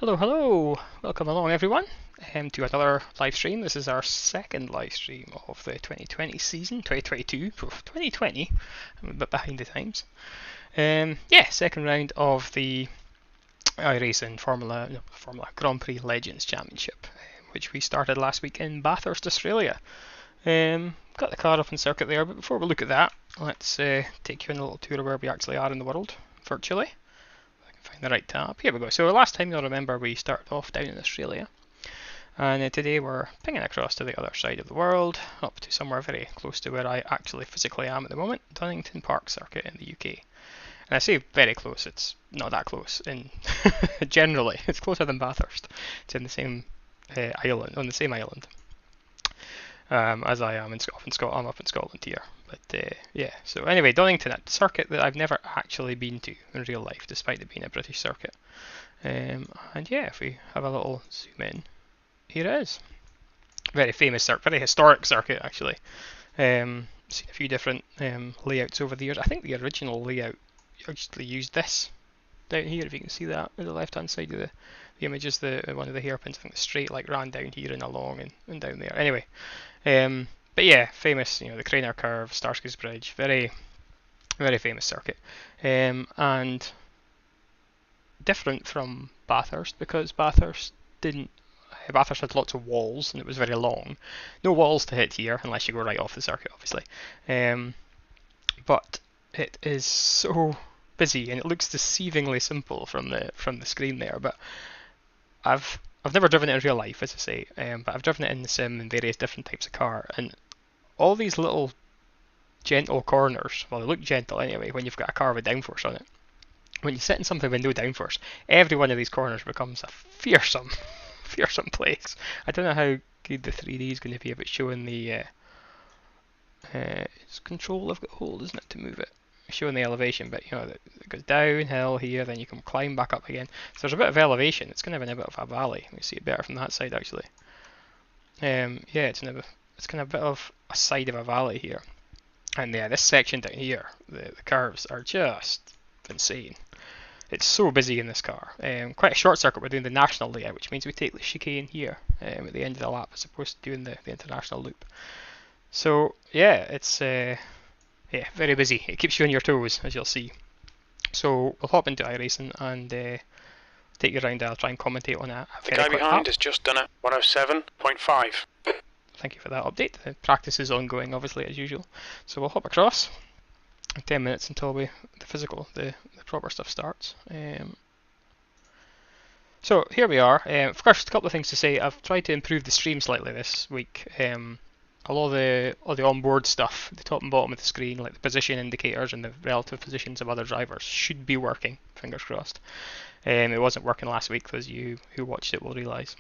Hello, hello! Welcome along everyone to another live stream. This is our second live stream of the 2020 season, 2022, 2020. I'm a bit behind the times. Yeah, second round of the iRacing Formula Grand Prix Legends Championship, which we started last week in Bathurst, Australia. Got the car up on circuit there, but before we look at that, let's take you on a little tour of where we actually are in the world, virtually. Find the right tab. Here we go. So last time you'll remember we started off down in Australia, and today we're pinging across to the other side of the world, up to somewhere very close to where I actually physically am at the moment, Donington Park Circuit in the UK. And I say very close, it's not that close. In generally, it's closer than Bathurst. It's in the same island, on the same island, as I am I'm up in Scotland here. But yeah, so anyway, Donington, a circuit that I've never actually been to in real life, despite it being a British circuit. And yeah, if we have a little zoom in, here it is. Very famous circuit, very historic circuit actually. Seen a few different layouts over the years. I think the original layout actually used this down here, if you can see that on the left hand side of the image is one of the hairpins. I think the straight like ran down here and along and down there. Anyway, but yeah, famous, the Craner Curve, Starsky's Bridge, very, very famous circuit, and different from Bathurst because Bathurst had lots of walls and it was very long. No walls to hit here unless you go right off the circuit, obviously. But it is so busy and it looks deceivingly simple from the screen there. But I've never driven it in real life, as I say, but I've driven it in the sim in various different types of car, and all these little gentle corners, well, they look gentle anyway when you've got a car with downforce on it. When you sit in something with no downforce, every one of these corners becomes a fearsome place. I don't know how good the 3D is going to be about showing the it's control I've got hold, isn't it, to move it? Showing the elevation, but it goes downhill here, then you can climb back up again. So there's a bit of elevation. It's kind of in a bit of a valley. Let me see it better from that side actually. Yeah, it's kind of a bit of a side of a valley here, and yeah, this section down here, the curves are just insane. It's so busy in this car. Quite a short circuit. We're doing the national layout, which means we take the chicane here at the end of the lap as opposed to doing the international loop. So yeah, it's yeah, very busy. It keeps you on your toes, as you'll see. So we'll hop into iRacing and take you around. I'll try and commentate on a The guy behind has just done it. 107.5. Thank you for that update. The practice is ongoing, obviously, as usual. So we'll hop across. 10 minutes until the proper stuff starts. So here we are. First, a couple of things to say. I've tried to improve the stream slightly this week. All the onboard stuff, the top and bottom of the screen, like the position indicators and the relative positions of other drivers, should be working. Fingers crossed. It wasn't working last week, as you who watched it will realise.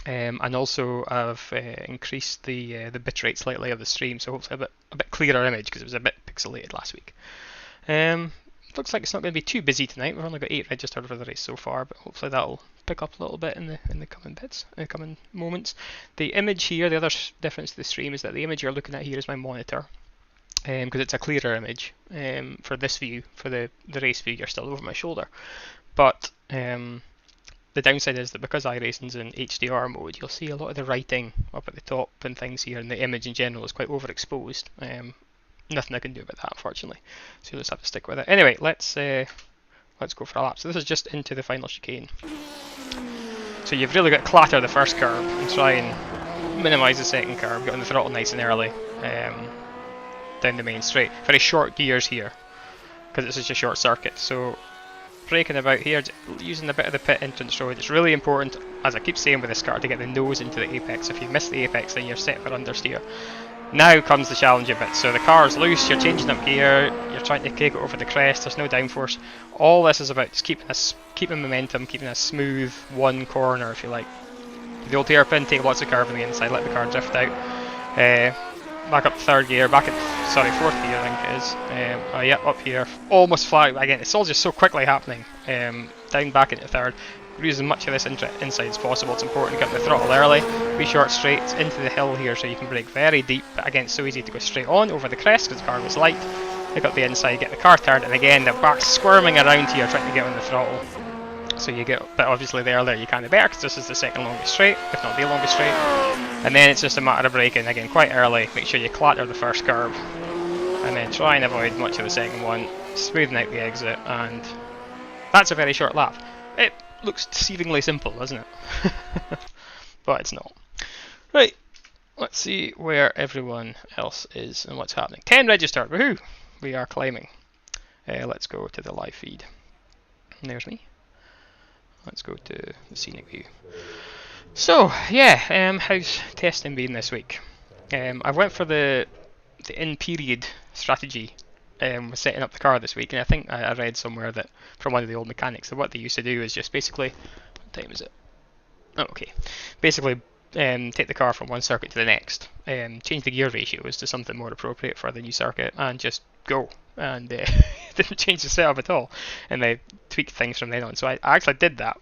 And also I've increased the bitrate slightly of the stream, so hopefully a bit clearer image because it was a bit pixelated last week. Looks like it's not going to be too busy tonight. We've only got 8 registered for the race so far, but hopefully that'll pick up a little bit in the coming moments. The image here, the other difference to the stream is that the image you're looking at here is my monitor, because it's a clearer image for this view. For the race view, you're still over my shoulder, but the downside is that because iRacing's in HDR mode, you'll see a lot of the writing up at the top and things here, and the image in general is quite overexposed. Nothing I can do about that, unfortunately. So you'll just have to stick with it. Anyway, let's go for a lap. So this is just into the final chicane. So you've really got to clatter the first curve and try and minimise the second curve, get on the throttle nice and early down the main straight. Very short gears here because it's such a short circuit. So braking about here, using a bit of the pit entrance road. It's really important, as I keep saying with this car, to get the nose into the apex. If you miss the apex, then you're set for understeer. Now comes the challenging bit. So the car's loose, you're changing up gear, you're trying to take it over the crest, there's no downforce. All this is about just keeping momentum, keeping a smooth one corner, if you like. The old hairpin, take lots of curve on the inside, let the car drift out. Back up to third gear, fourth gear I think it is. Yeah, up here, almost flat again. It's all just so quickly happening. Down back into third. Use as much of this inside as possible. It's important to get the throttle early, be short straights into the hill here so you can brake very deep, but again it's so easy to go straight on over the crest because the car was light. Pick up the inside, get the car turned, and again the back's squirming around here trying to get on the throttle. So you get, but obviously the earlier you can the better, because this is the second longest straight, if not the longest straight. And then it's just a matter of braking again quite early, make sure you clatter the first curb, and then try and avoid much of the second one, smoothing out the exit, and that's a very short lap. It looks deceivingly simple, doesn't it? But it's not. Right, let's see where everyone else is and what's happening. 10 registered, woohoo! We are climbing. Let's go to the live feed. And there's me. Let's go to the scenic view. So, yeah, how's testing been this week? I went for the in-period strategy with setting up the car this week, and I think I read somewhere that from one of the old mechanics that what they used to do is just basically, what time is it? Oh, okay. Basically, take the car from one circuit to the next, change the gear ratios to something more appropriate for the new circuit, and just go. And didn't change the setup at all, and they tweaked things from then on. So I actually did that.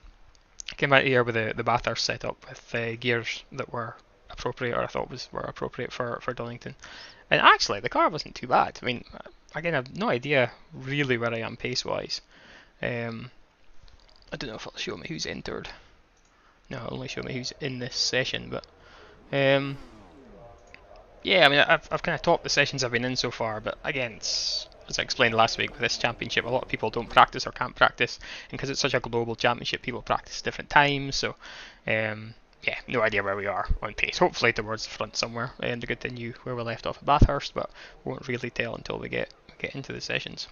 I came out here with the Bathurst setup with gears that were appropriate, or I thought were appropriate for Donington. And actually, the car wasn't too bad. I mean, again, I have no idea really where I am pace-wise. I don't know if it'll show me who's entered. No, it'll only show me who's in this session, but yeah, I mean, I've kind of topped the sessions I've been in so far, but again, it's, as I explained last week with this championship, a lot of people don't practice or can't practice, and because it's such a global championship, people practice different times, so yeah, no idea where we are on pace. Hopefully towards the front somewhere, and to continue where we left off at Bathurst, but won't really tell until we get into the sessions.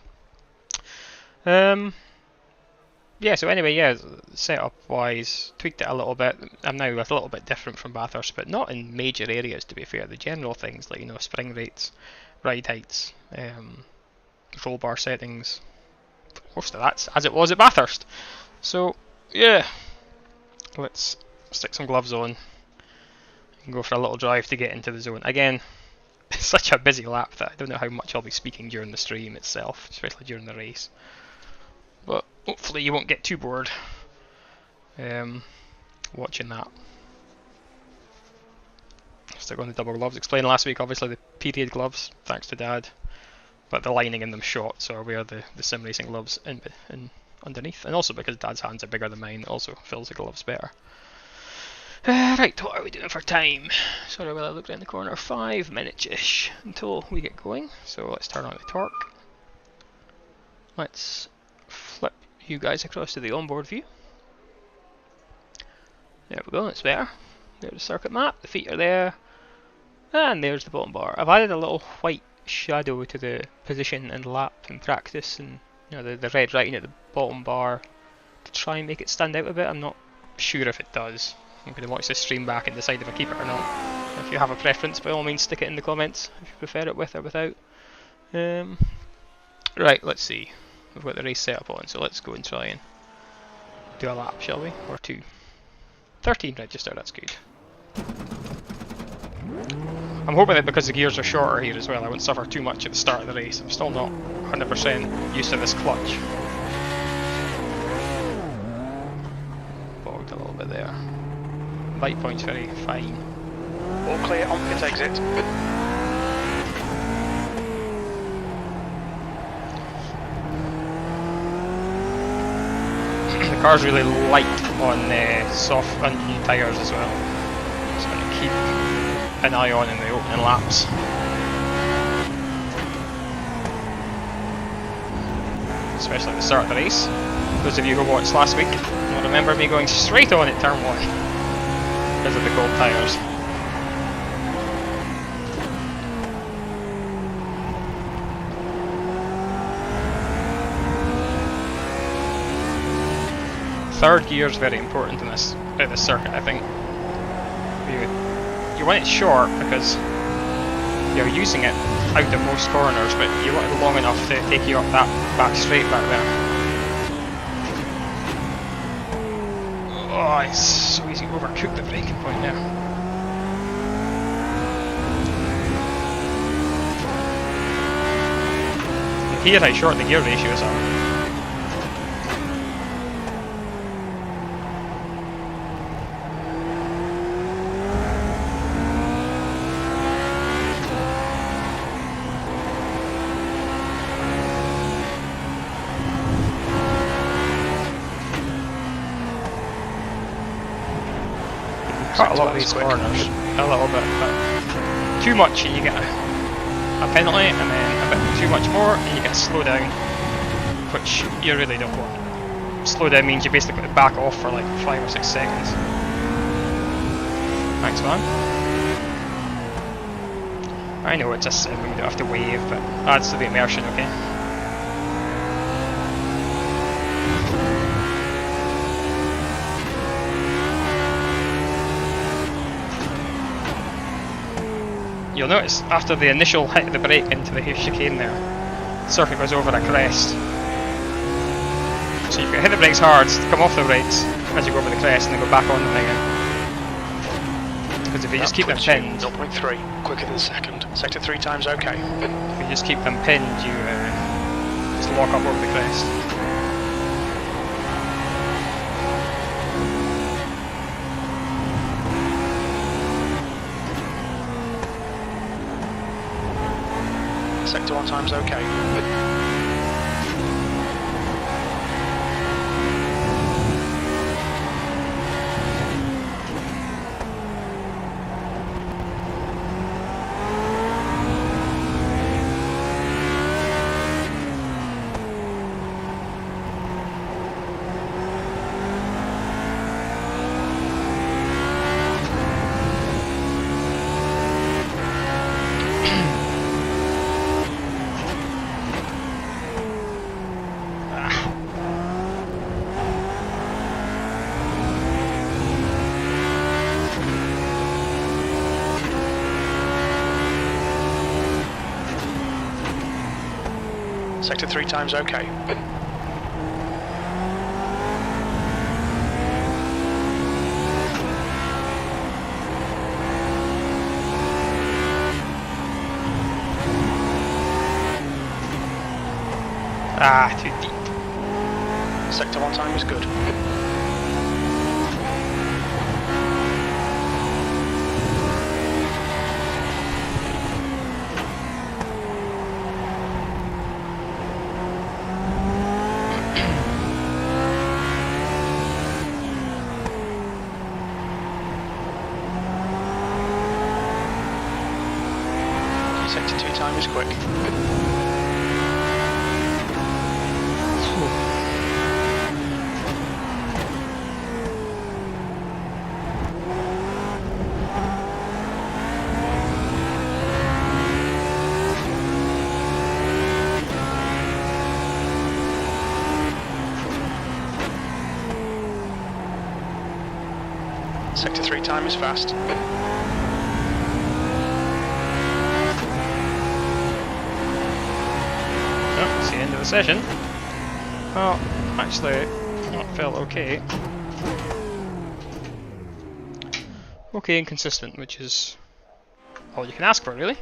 Yeah, so anyway, yeah, setup wise, tweaked it a little bit. I'm now a little bit different from Bathurst, but not in major areas, to be fair. The general things like, spring rates, ride heights, roll bar settings, most of that's as it was at Bathurst. So, yeah, let's stick some gloves on and go for a little drive to get into the zone. Again, it's such a busy lap that I don't know how much I'll be speaking during the stream itself, especially during the race. But hopefully you won't get too bored watching that. Stick on the double gloves. Explained last week, obviously the period gloves, thanks to Dad, but the lining in them short, so I wear the sim racing gloves in underneath, and also because Dad's hands are bigger than mine, it also fills the gloves better. Right, what are we doing for time? Sorry, well I looked around the corner. 5 minutes-ish until we get going, so let's turn on the torque. Let's flip you guys across to the onboard view. There we go, it's better. There's the circuit map, the feet are there, and there's the bottom bar. I've added a little white shadow to the position and lap in practice, and the red writing at the bottom bar to try and make it stand out a bit. I'm not sure if it does. I'm going to watch this stream back and decide if I keep it or not. If you have a preference, by all means stick it in the comments if you prefer it with or without. Right, let's see. We've got the race set up on, so let's go and try and do a lap, shall we? Or two. 13 register, that's good. I'm hoping that because the gears are shorter here as well, I won't suffer too much at the start of the race. I'm still not 100% used to this clutch. Bogged a little bit there. Light point's very fine. All clear on pit exit. The car's really light on soft and new tyres as well. Just going to keep an eye on in the opening laps. Especially at the start of the race. Those of you who watched last week will remember me going straight on at turn 1 because of the cold tyres. Third gear is very important in this circuit, I think. You want it short because you're using it out at most corners, but you want it long enough to take you up that back straight back there. Oh, it's so easy to overcook the braking point there. Here how short the gear ratios are. quite a lot of these corners, a little bit, but too much and you get a penalty, and then a bit too much more and you get a slow down, which you really don't want. Slow down means you basically got to back off for like 5 or 6 seconds. Thanks, man. I know it's a sim and we don't have to wave, but adds to the immersion, okay? You'll notice after the initial hit of the brake into the chicane there, the circuit goes over a crest. So you've got to hit the brakes hard, come off the brakes as you go over the crest and then go back on them again. Because if you just keep them pinned... 0.3, quicker than second. Sector 3 times okay. If you just keep them pinned, you just lock up over the crest. Sector 1 times okay. Sector 3 times okay. Ah, too deep. Sector 1 time is good. Sector 2 time is quick. Sector 3 time is fast. It's the end of the session. Well, actually, that felt okay. Okay and consistent, which is all you can ask for, really.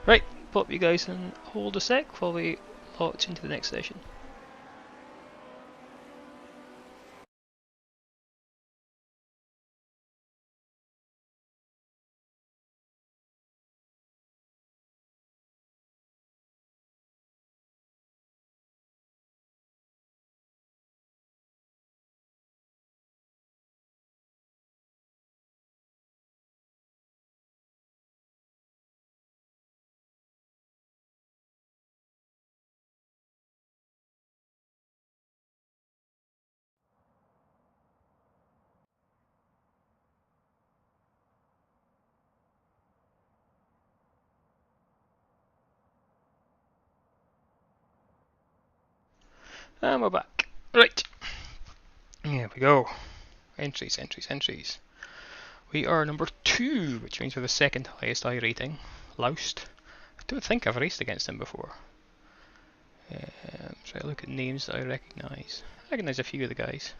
Right, pop you guys and hold a sec while we launch into the next session. And we're back. Right. Here we go. Entries, entries, entries. We are number 2, which means we're the second highest iRating. Loust. I don't think I've raced against him before. Try to look at names that I recognise. I recognise a few of the guys.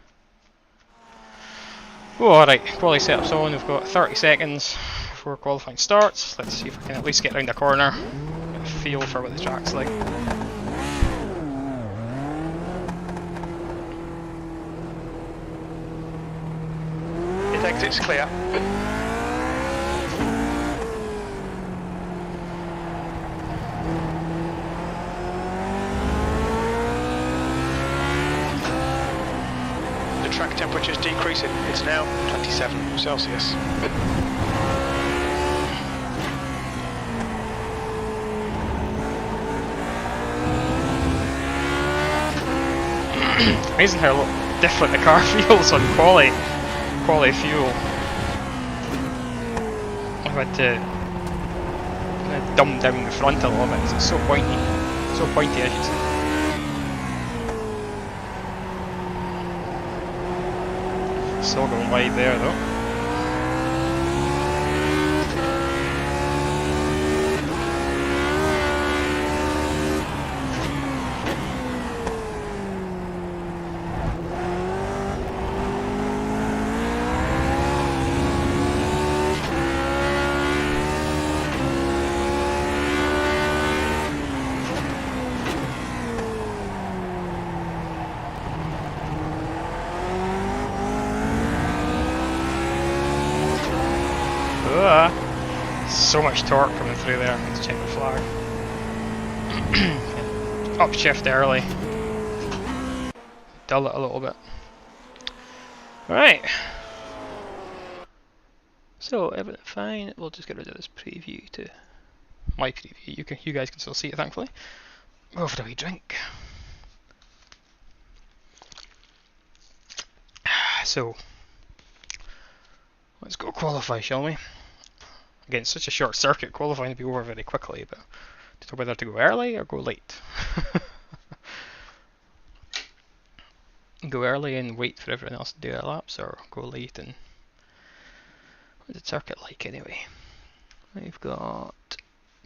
Oh, alright, quality setup's on. We've got 30 seconds before qualifying starts. Let's see if I can at least get around the corner. Get a feel for what the track's like. Exit's clear. The track temperature's decreasing. It's now 27 Celsius. Amazing how different the car feels on quality fuel. I've had to dumb down the front a little bit because it's so pointy. So pointy, I should say. Still going wide there though. So much torque coming through there. Let's check the flag. Upshift early. Dull it a little bit. Right. So everything fine. We'll just get rid of this preview to my preview. You guys can still see it, thankfully. Go for a wee drink. So let's go qualify, shall we? Again, it's such a short circuit, qualifying to be over very quickly, but to know whether to go early or go late. Go early and wait for everyone else to do their laps, or go late and... What's the circuit like anyway? We've got...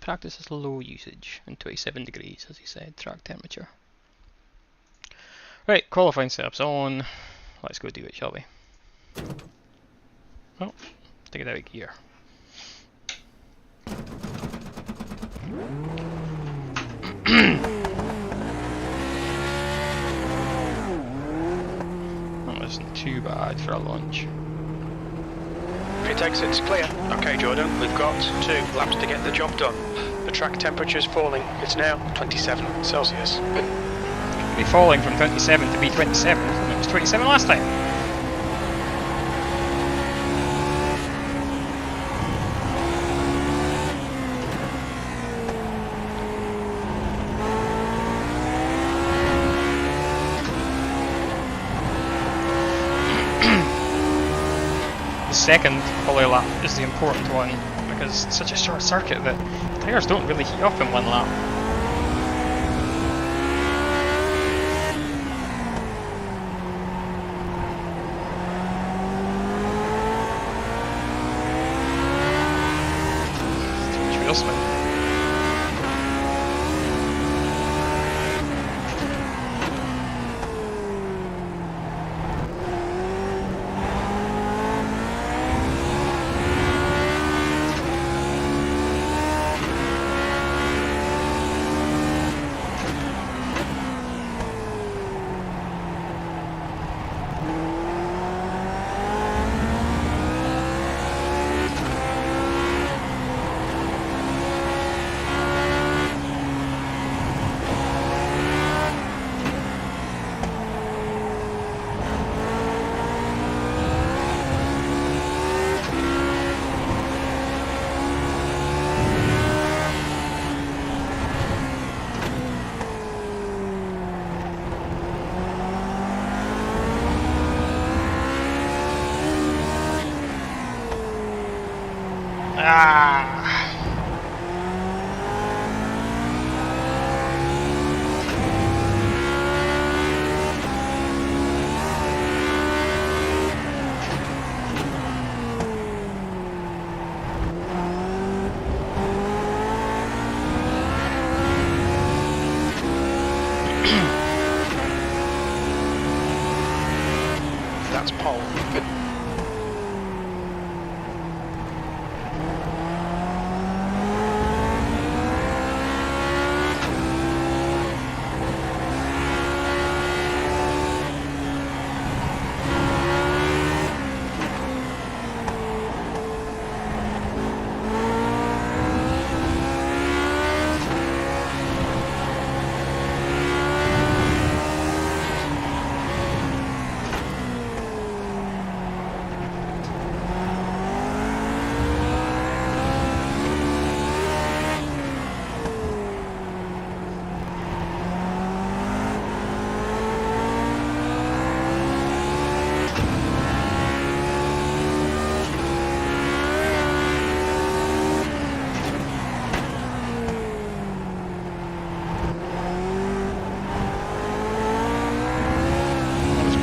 Practice is low usage and 27 degrees, as he said, track temperature. Right, qualifying setup's on. Let's go do it, shall we? Oh, take it out of gear. That wasn't too bad for a launch. Pit exit's clear. Okay, Jordan, we've got 2 laps to get the job done. The track temperature's falling. It's now 27 Celsius. It'll be falling from 27 to be 27. It was 27 last time. Second poly lap is the important one because it's such a short circuit that tyres don't really heat up in one lap. Too much wheel spin.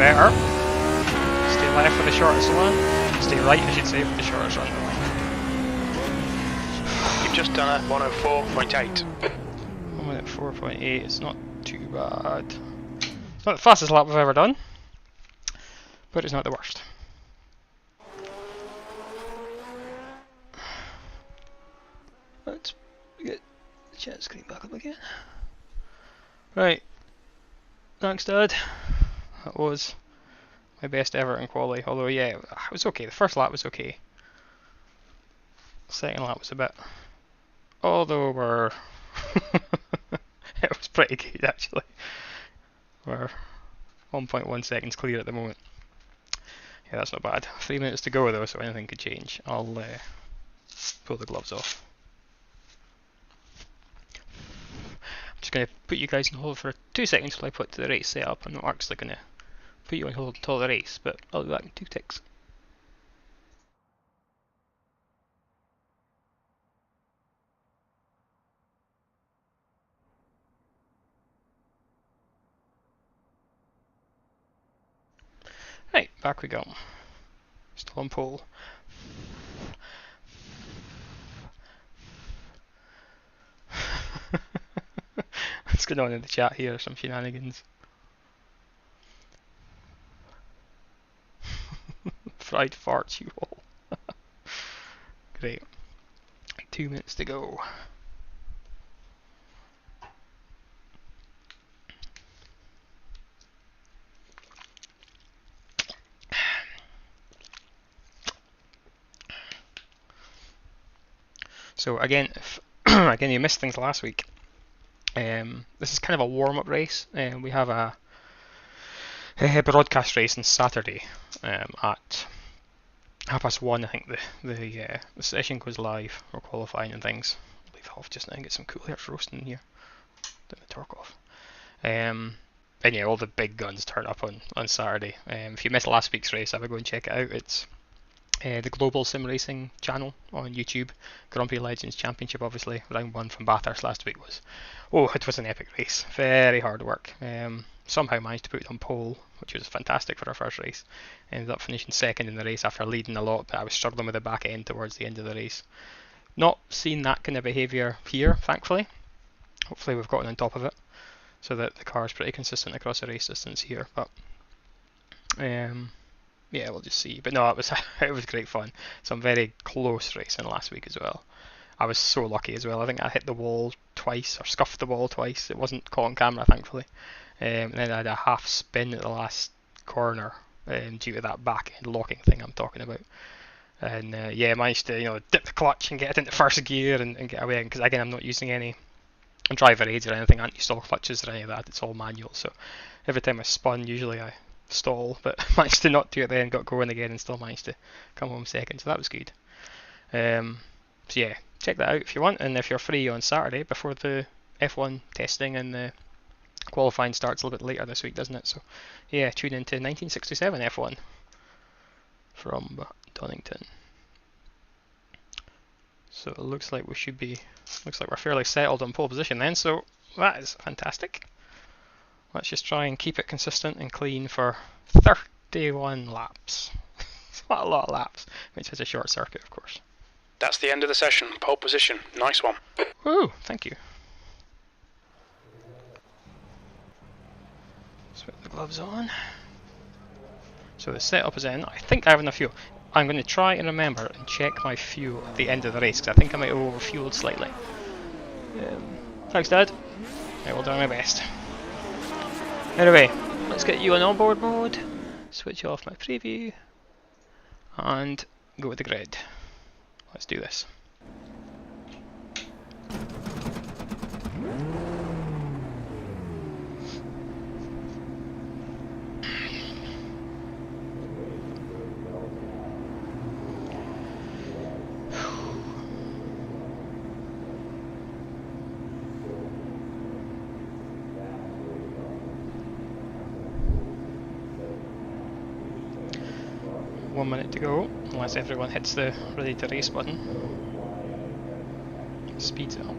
better. Stay left for the shortest one. Stay right, I should say, for the shortest run. You've just done a 104.8. 1:04.8, it's not too bad. It's not the fastest lap I've ever done, but it's not the worst. Let's get the chat screen back up again. Right, thanks Dad. That was my best ever in quali, although yeah, it was okay. The first lap was okay. Second lap was a bit... Although we're... it was pretty good actually. We're 1.1 seconds clear at the moment. Yeah, that's not bad. 3 minutes to go though, so anything could change. I'll pull the gloves off. I'm just going to put you guys on hold for 2 seconds while I put the race set up. I'm not actually going to put you on hold until the race, but I'll be back in 2 ticks. Right, back we go. Still on pole. What's going on in the chat here? Some shenanigans. Fried farts, you all. Great. 2 minutes to go. So again, if again you missed things last week. This is kind of a warm-up race. We have a broadcast race on Saturday at 1:30. I think the session goes live. We're qualifying and things. I'll leave it off just now and get some cool air roasting here. Turn the torque off. And yeah, all the big guns turn up on Saturday. If you missed last week's race, I would go and check it out. It's the Global Sim Racing channel on YouTube. Grand Prix Legends Championship, obviously. Round 1 from Bathurst last week was... Oh, it was an epic race. Very hard work. Somehow managed to put it on pole, which was fantastic for our first race. Ended up finishing second in the race after leading a lot, but I was struggling with the back end towards the end of the race. Not seen that kind of behaviour here, thankfully. Hopefully we've gotten on top of it, so that the car is pretty consistent across the race distance here. But yeah, we'll just see. But no, it was great fun. Some very close racing last week as well. I was so lucky as well. I think I hit the wall twice, or scuffed the wall twice. It wasn't caught on camera, thankfully. And then I had a half spin at the last corner due to that back end locking thing I'm talking about. And yeah, managed to dip the clutch and get it into first gear and get away. Because again, I'm not using any driver aids or anything, anti-stall clutches or any of that. It's all manual. So every time I spun, usually I stall, but managed to not do it then, got going again and still managed to come home second, so that was good. So yeah, check that out if you want, and if you're free on Saturday before the F1 testing and the qualifying starts a little bit later this week, doesn't it? So yeah, tune into 1967 F1 from Donington. So it looks like we're fairly settled on pole position then, so that is fantastic. Let's just try and keep it consistent and clean for 31 laps. It's not a lot of laps, which is a short circuit, of course. That's the end of the session. Pole position. Nice one. Woo, thank you. Let's put the gloves on. So the setup is in. I think I have enough fuel. I'm going to try and remember and check my fuel at the end of the race, because I think I might have overfueled slightly. Thanks, Dad. I will do my best. Anyway, let's get you on onboard mode, switch off my preview, and go with the grid. Let's do this. One minute to go, unless everyone hits the ready to race button. Speeds it up.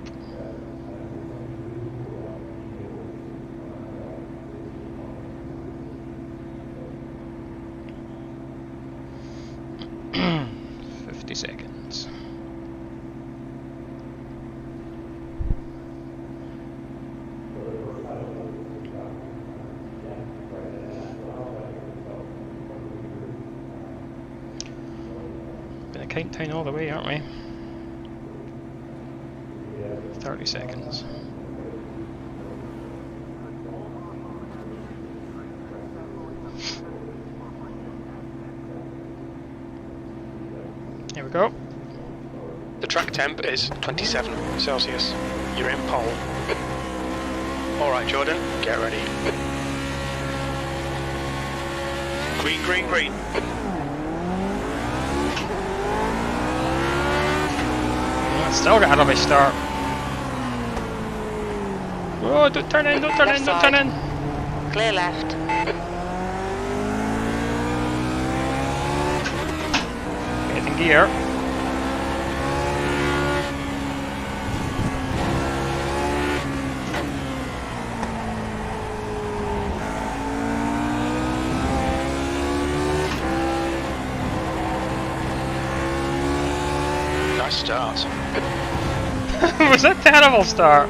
countdown all the way, aren't we? 30 seconds. Here we go. The track temp is 27 Celsius. You're in pole. Alright Jordan, get ready. Green, green, green. Still got a rubbish start. Oh, don't turn in, don't turn in, don't turn in. Clear left. Get in gear. Nice start. Was that a terrible start?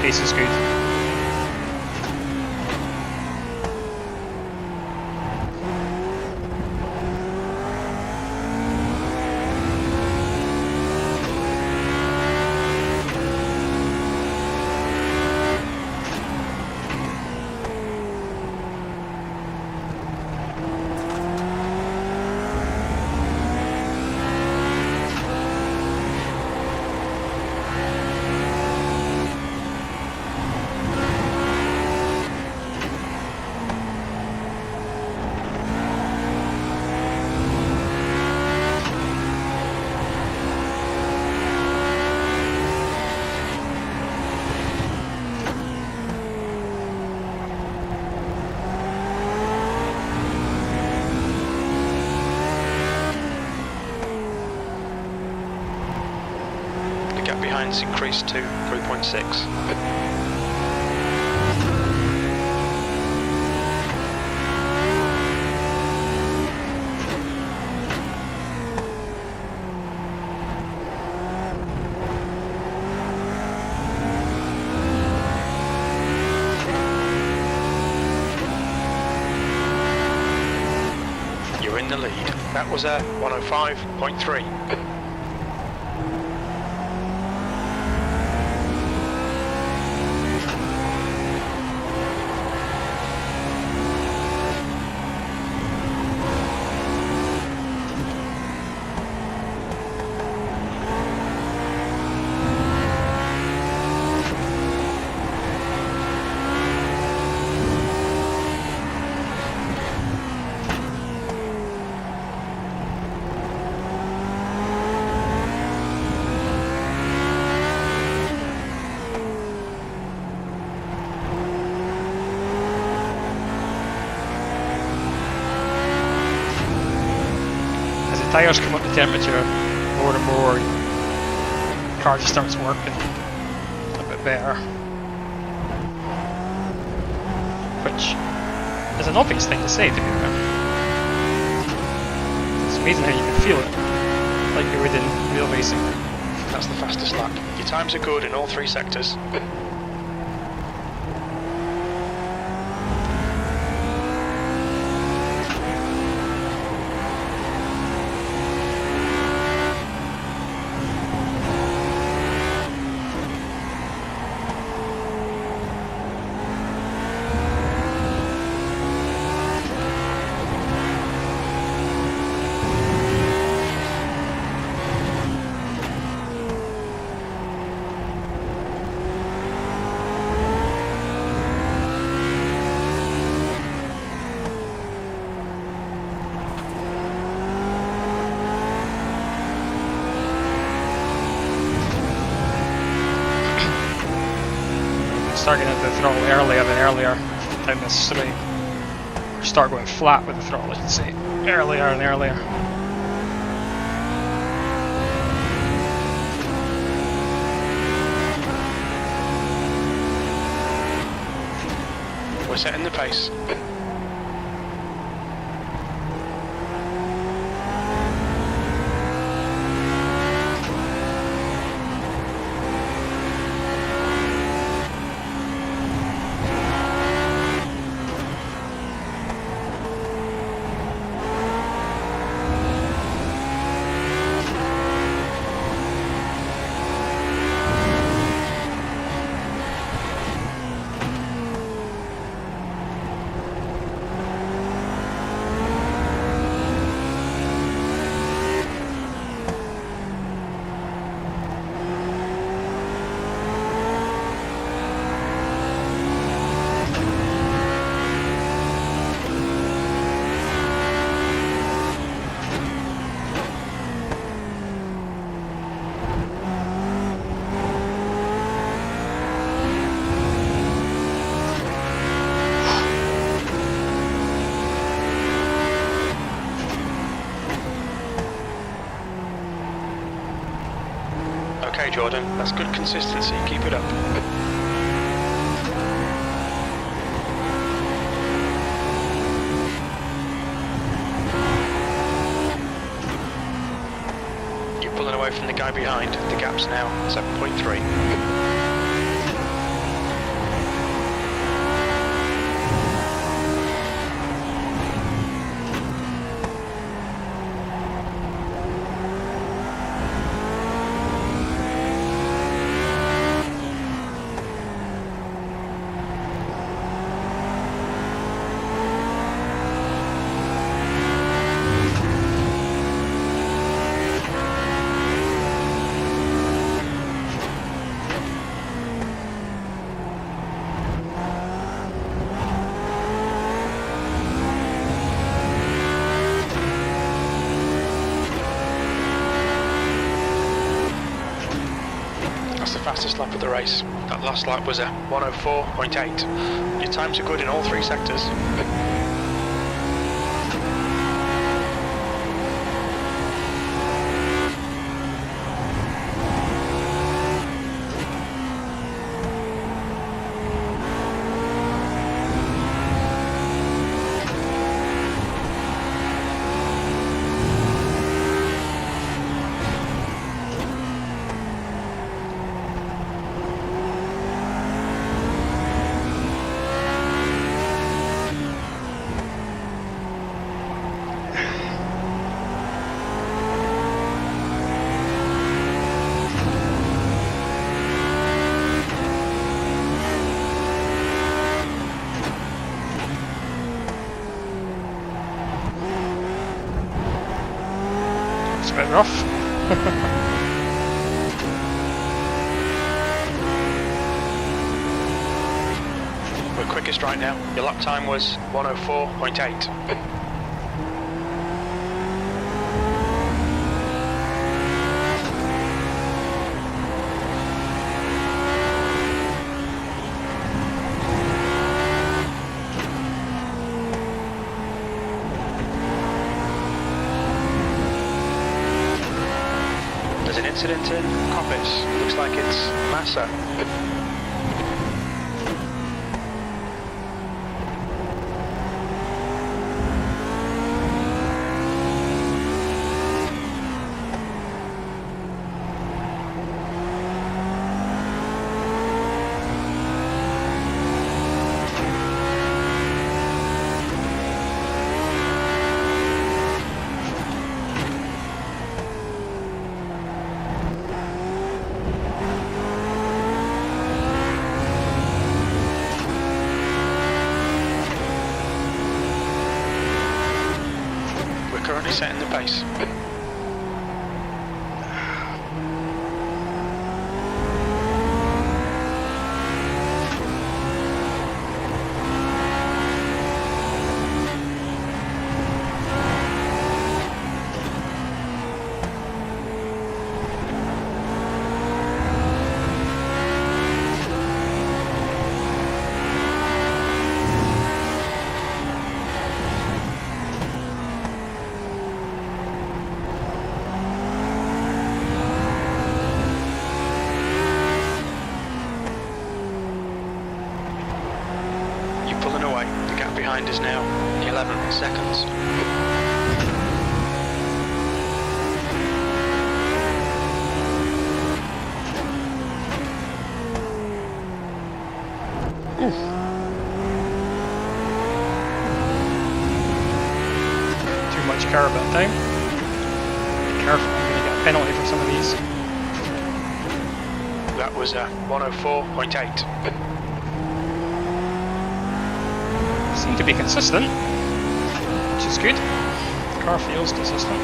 Pace is good. Behinds increased to 3.6. You're in the lead. That was a 105.3. Tyres come up to temperature more and more, the car just starts working a bit better, which is an obvious thing to say, to be fair. It's amazing how you can feel it like you would in real racing. That's the fastest lap. Your times are good in all three sectors. start getting into the throttle earlier than earlier down this straight. Or start going flat with the throttle, I should say, earlier and earlier. We're setting the pace. Okay, Jordan, that's good consistency. Keep it up. You're pulling away from the guy behind. The gap's now 7.3. Fastest lap of the race. That last lap was a 104.8. Your times are good in all three sectors. It's a bit rough. We're quickest right now. Your lap time was 104.8. There's an incident in Coppis. Looks like it's Massa. Currently setting the pace. 11 seconds. Too much curve at time. Be careful, I'm going to get a penalty for some of these. That was 104.8. Seem to be consistent, which is good. The car feels consistent.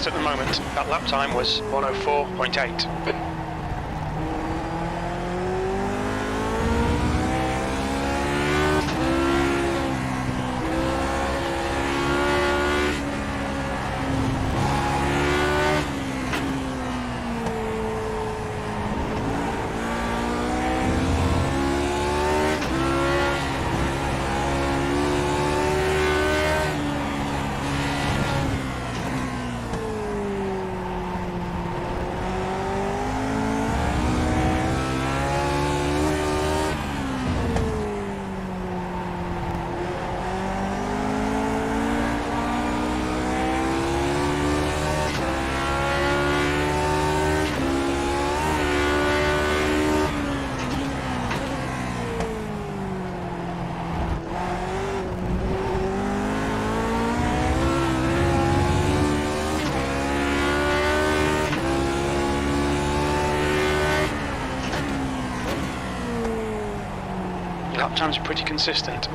At the moment, that lap time was 104.8. Lap times are pretty consistent.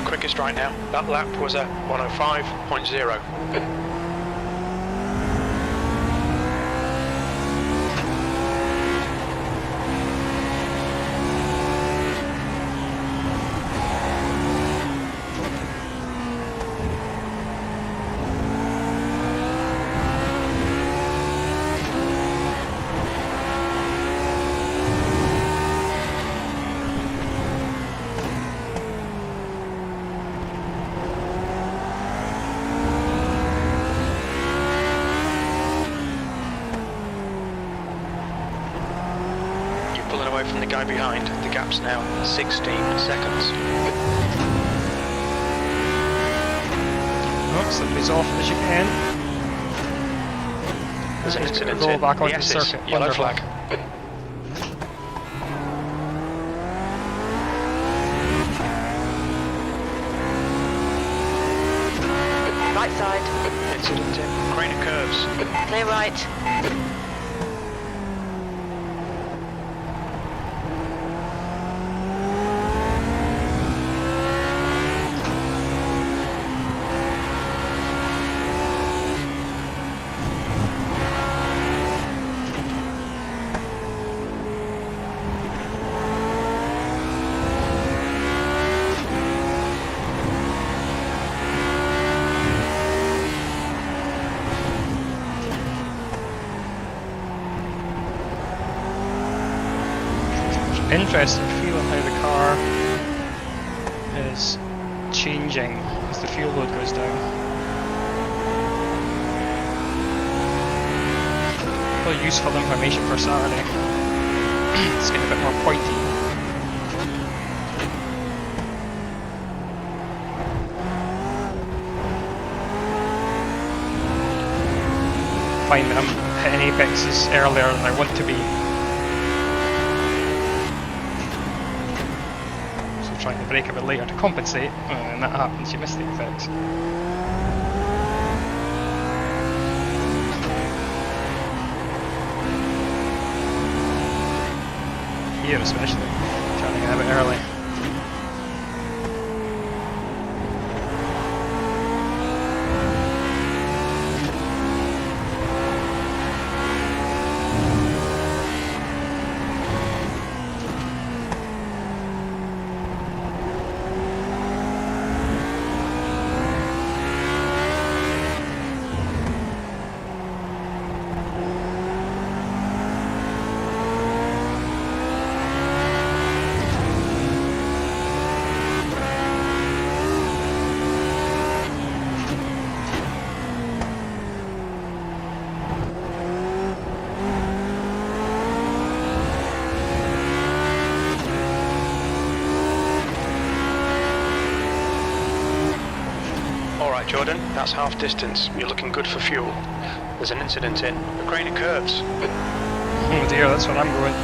Quickest right now. That lap was at 105.0. From the guy behind, the gap's now 16 seconds. Oh, somebody's off the chicane. There's an incident roll in back onto the yes, circuit. Yellow Wonderful. flag. Right side. Incident in crane of curves. Clear right. Interesting feeling how the car is changing as the fuel load goes down. Probably useful information for Saturday. It's getting a bit more pointy. Find that I'm hitting apexes earlier than I want to be. So trying to brake a bit later to compensate, and that happens, you miss the apex. Here especially, turning in a bit early. Jordan, that's half distance. You're looking good for fuel. There's an incident in a grain of curves. Oh dear, that's where I'm going.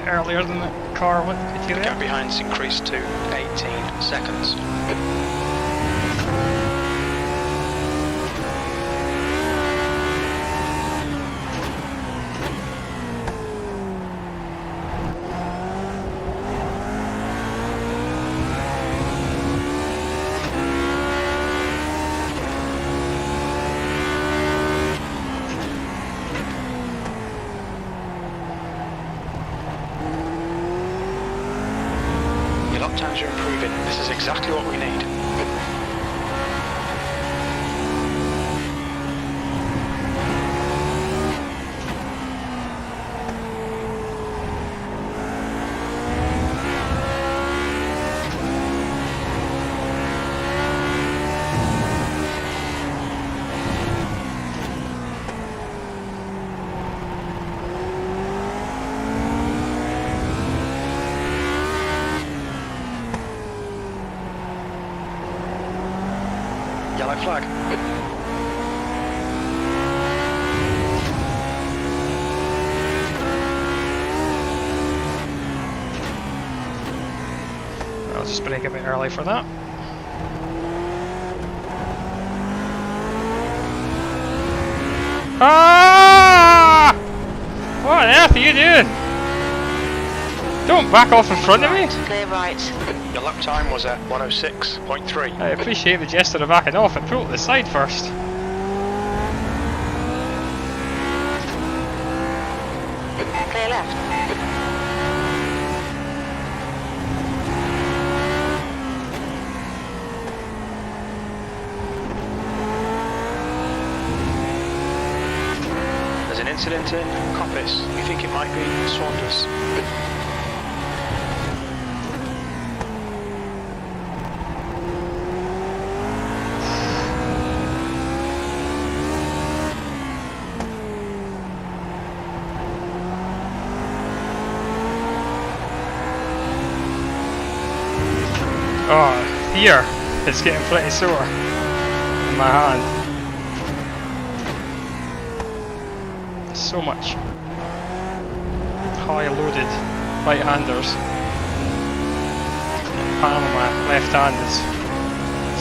Earlier than the car went to The there. gap behind's increased to 18 seconds. Times are improving. This is exactly what we need. Yellow flag. I'll just brake a bit early for that. Ah! What on earth are you doing? Don't back off in front of me. Clear right. Your lap time was at 106.3. I appreciate the gesture of backing off, but pull to the side first. incident in Coppice. We think it might be Saunders. Oh, here it's getting pretty sore in my hand. So much high loaded right-handers. The palm of my left hand is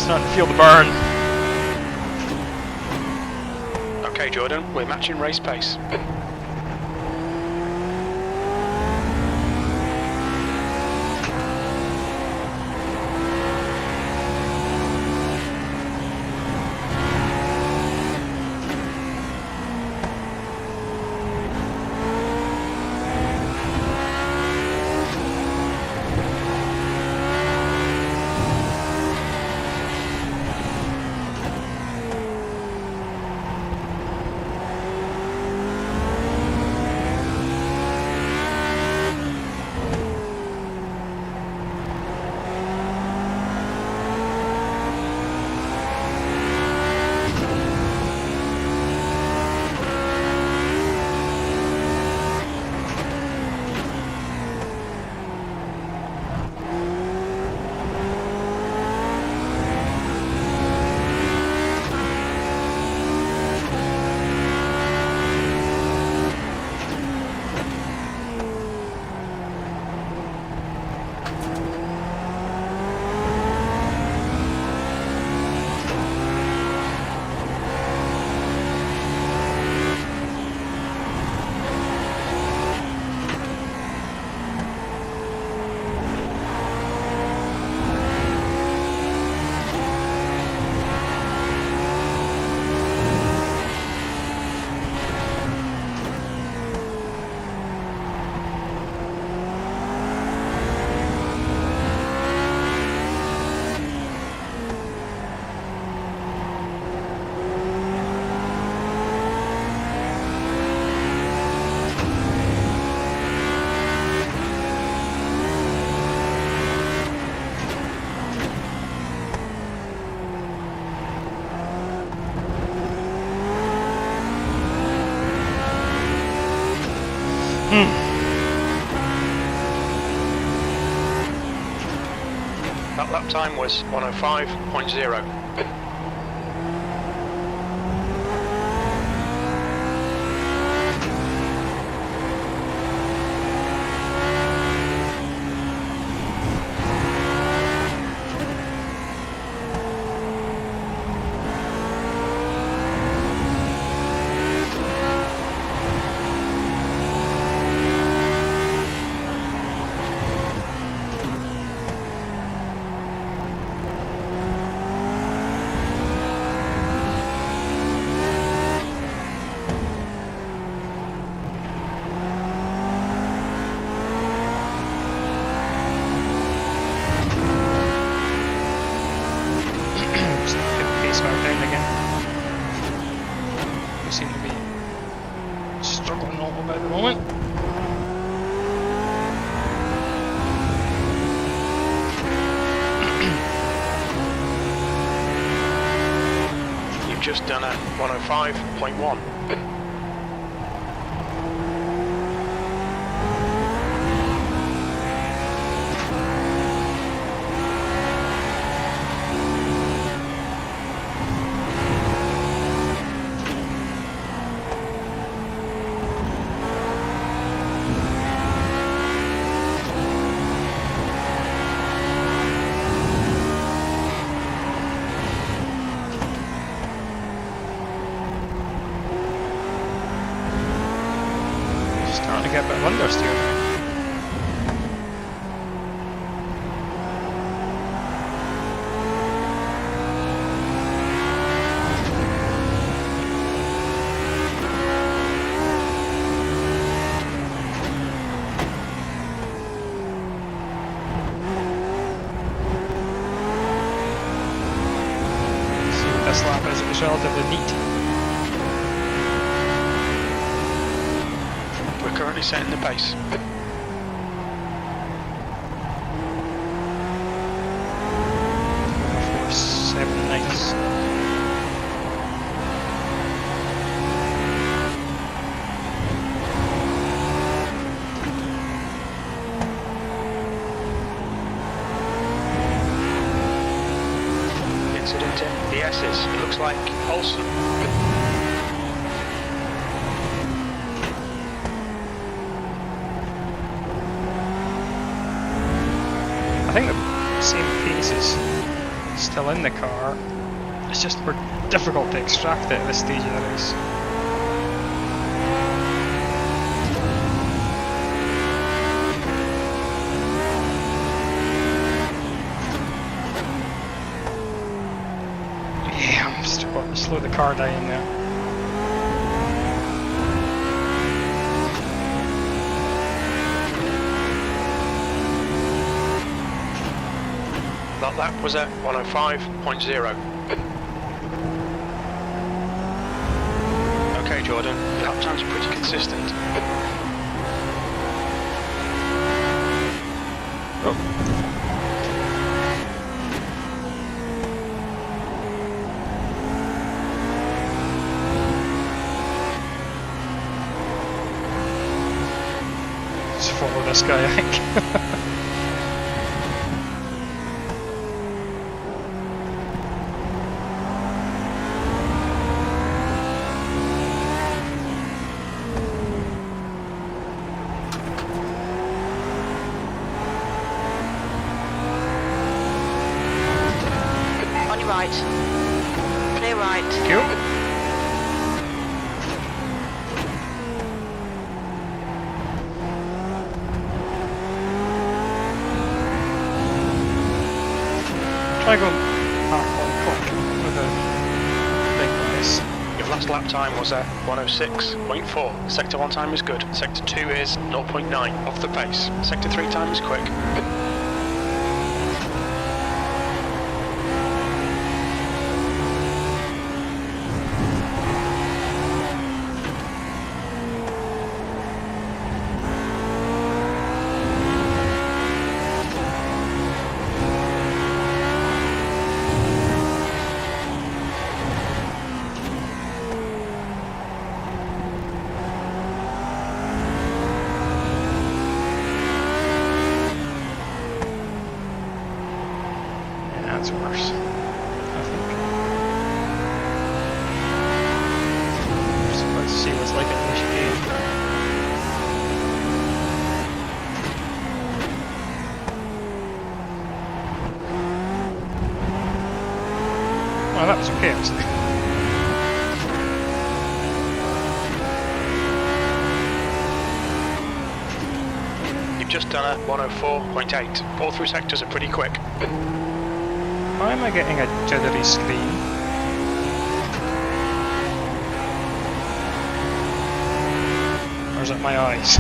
starting to feel the burn. Okay, Jordan, we're matching race pace. That lap time was 105.0. Just done at 105.1. Get a bit of understeer now. See what this lap is, it was relatively neat. We're currently setting the pace. 7 nice. Incident in the S's. It looks like Olsen. I think the same pace is still in the car. It's just more difficult to extract it at this stage of the race. Yeah, I'm just about to slow the car down there. That lap was at 105.0. Okay, Jordan, lap times are pretty consistent. Oh. Just follow this guy, I think. Right. Clear right. Cool. Try going half on quick with a big race. Your last lap time was at 106.4. Sector 1 time is good. Sector 2 is 0.9 off the pace. Sector 3 time is quick. That's worse, I think. I'm supposed to see what it's like in the chicane. Oh, that was okay, actually. You've just done a 104.8. All through sectors are pretty quick. Why am I getting a jittery screen? Or is it my eyes?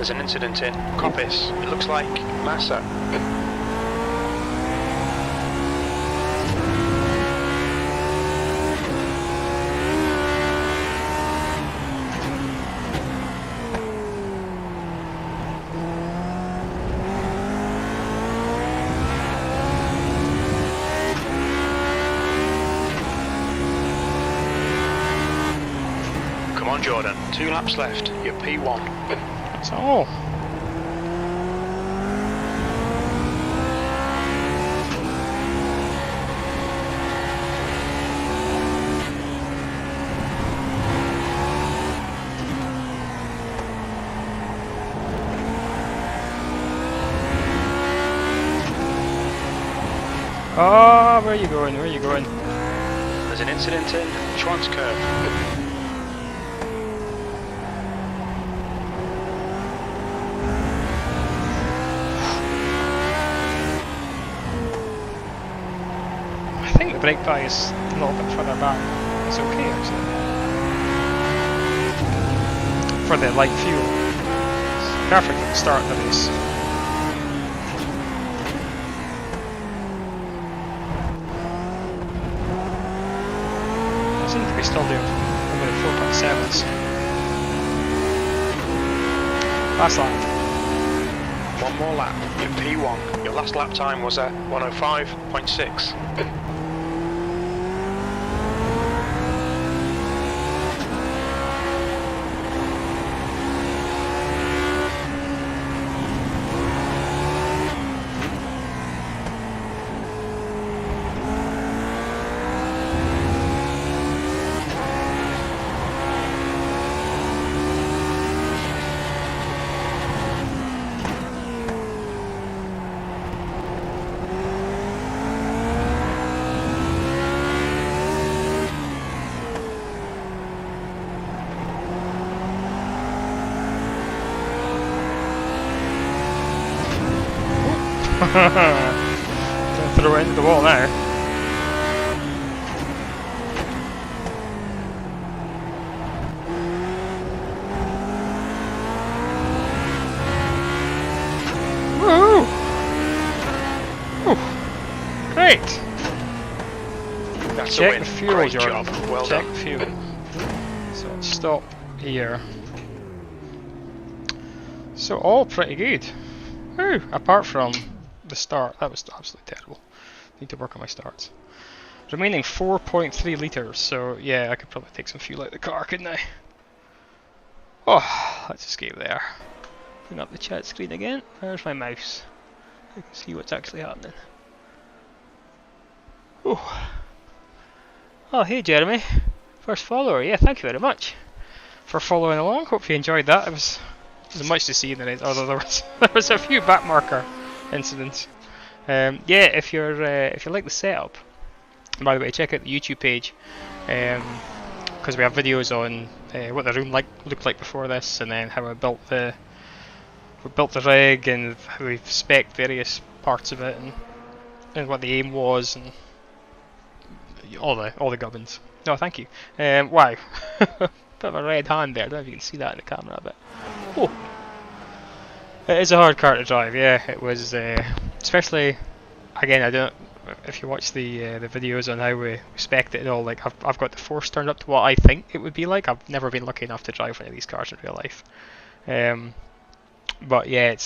There's an incident in Coppice. It looks like Massa. Come on, Jordan. 2 laps left. You're P1. That's all. Oh, where are you going? Where are you going? There's an incident in Schwann's Curve. I think the brake pad is a little bit further back. It's okay actually. For the light fuel. It's perfect at the start of the race. I seem to be still doing over the 4.7s. Last lap. One more lap. You're P1. Your last lap time was at 105.6. Don't throw it into the wall now. Woo! Woo! Great! That's Check a win. the fuel, Great Jordan. job. Well Check done. the fuel. So let's stop here. So all pretty good. Woo! Apart from the start, that was absolutely terrible. Need to work on my starts. Remaining 4.3 litres, so yeah, I could probably take some fuel out of the car, couldn't I? Oh, let's escape there. Bring up the chat screen again. Where's my mouse? I can see what's actually happening. Oh, oh hey Jeremy, first follower. Yeah, thank you very much for following along. Hope you enjoyed that. It was much to see in the race, although there was a few backmarker incidents. Yeah, if you like the setup, by the way, check out the YouTube page because we have videos on what the room looked like before this, and then how we built the rig and how we've spec'd various parts of it, and what the aim was, and all the gubbins. No, thank you. Wow, bit of a red hand there. I don't know if you can see that in the camera a bit. Oh. It is a hard car to drive, yeah. It was, especially, again, I don't. If you watch the videos on how we spec'd it and all, like I've got the force turned up to what I think it would be like. I've never been lucky enough to drive one of these cars in real life, but yeah, it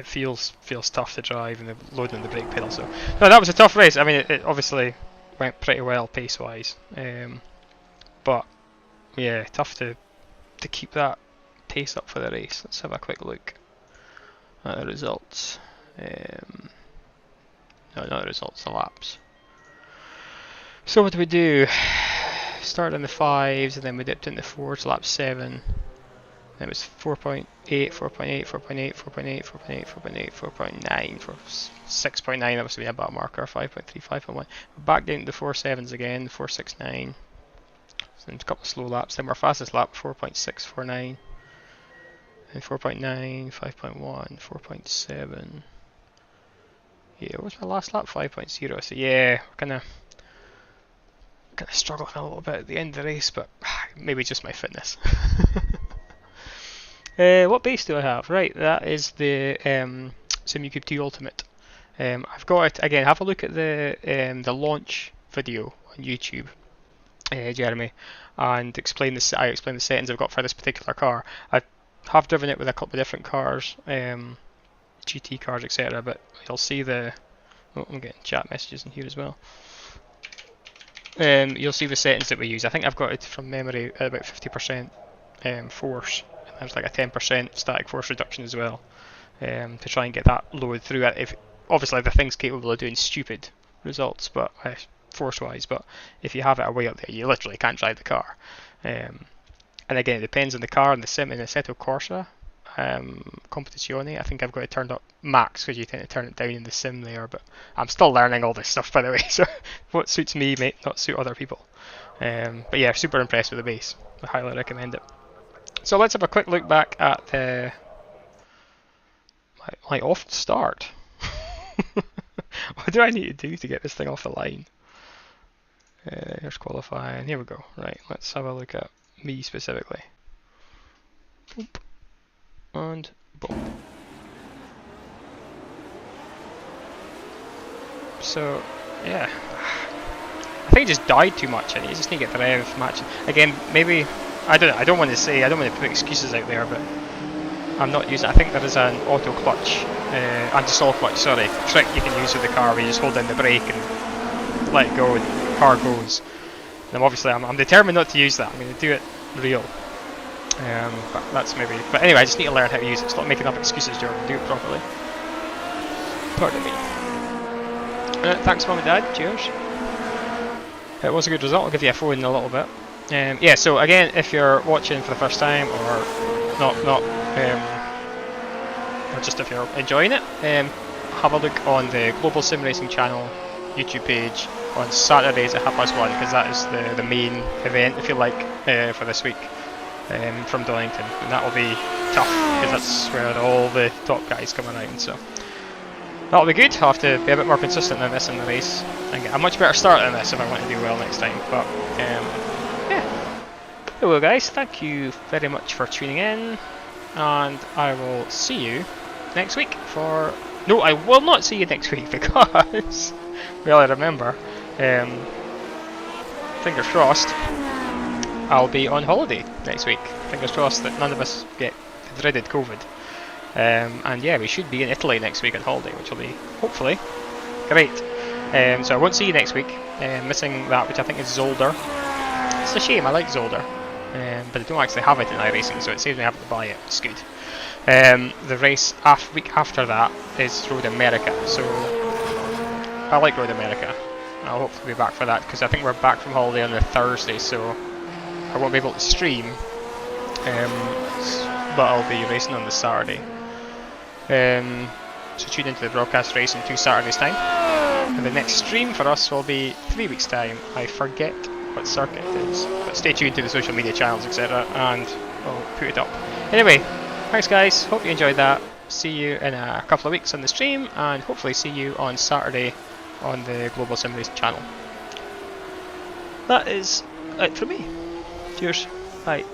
feels tough to drive, and the loading the brake pedal. So no, that was a tough race. I mean, it obviously went pretty well pace wise, but yeah, tough to keep that pace up for the race. Let's have a quick look at the results. No, not the results, the laps. So what do we do? Started in the 5s, and then we dipped into 4s, lap 7. Then it was 4.8, 4.8, 4.8, 4.8, 4.8, 4.8, 4.9, 6.9, that must have been a bad marker, 5.3, 5.1. Back down to the 4.7s again, 4.69. So a couple of slow laps, then our fastest lap, 4.649. And 4.9, 5.1, 4.7. Yeah, what was my last lap? 5.0. So yeah, kind of struggling a little bit at the end of the race, but maybe just my fitness. What base do I have? Right, that is the SimUcube 2 Ultimate. I've got it again. Have a look at the launch video on YouTube, Jeremy, and explain the I explain the settings I've got for this particular car. I have driven it with a couple of different cars, GT cars, etc. But you'll see the. Oh, I'm getting chat messages in here as well. You'll see the settings that we use. I think I've got it from memory at about 50% force. And there's like a 10% static force reduction as well, to try and get that lowered through it. If obviously the thing's capable of doing stupid results, but force-wise. But if you have it away up there, you literally can't drive the car. And again, it depends on the car and the sim. In the Assetto Corsa Competizione, I think I've got it turned up max because you tend to turn it down in the sim there. But I'm still learning all this stuff, by the way. So what suits me may not suit other people. But yeah, super impressed with the base. I highly recommend it. So let's have a quick look back at my off start. What do I need to do to get this thing off the line? Here's qualifying. Here we go. Right, let's have a look at me specifically. Boop. And boom. So, yeah. I think it just died too much, and you just need to get the rev match. Again, maybe I don't want to put excuses out there, but I'm not using. I think there is an auto clutch, anti-stall clutch, sorry, trick you can use with the car where you just hold down the brake and let it go, and the car goes. And I'm determined not to use that. I'm going to do it real. But that's maybe. But anyway, I just need to learn how to use it. Stop making up excuses, Jordan. Do it properly. Pardon me. Thanks, Mum and Dad. Cheers. It was a good result. I'll give you a phone in a little bit. Yeah. So again, if you're watching for the first time, or or just if you're enjoying it, have a look on the Global Sim Racing channel YouTube page on Saturdays at 1:30, because that is the main event, if you like, for this week. From Donington, and that will be tough because that's where all the top guys come around. So that'll be good. I'll have to be a bit more consistent than this in the race and get a much better start than this if I want to do well next time. But yeah, hello guys, thank you very much for tuning in, and I will see you next week for. No, I will not see you next week because well, I remember. Fingers crossed. I'll be on holiday next week. Fingers crossed that none of us get the dreaded COVID. And yeah, we should be in Italy next week on holiday, which will be, hopefully, great. So I won't see you next week. Missing that, which I think is Zolder. It's a shame, I like Zolder. But I don't actually have it in iRacing, so it saves me having to buy it. It's good. The race week after that is Road America. So I like Road America. I'll hopefully be back for that, because I think we're back from holiday on the Thursday, so I won't be able to stream, but I'll be racing on the Saturday. So tune into the broadcast race in 2 Saturdays time. And the next stream for us will be 3 weeks time. I forget what circuit it is, but stay tuned to the social media channels, etc. and we'll put it up. Anyway, thanks guys, hope you enjoyed that. See you in a couple of weeks on the stream, and hopefully see you on Saturday on the Global Sim Racing channel. That is it from me. Cheers. Bye.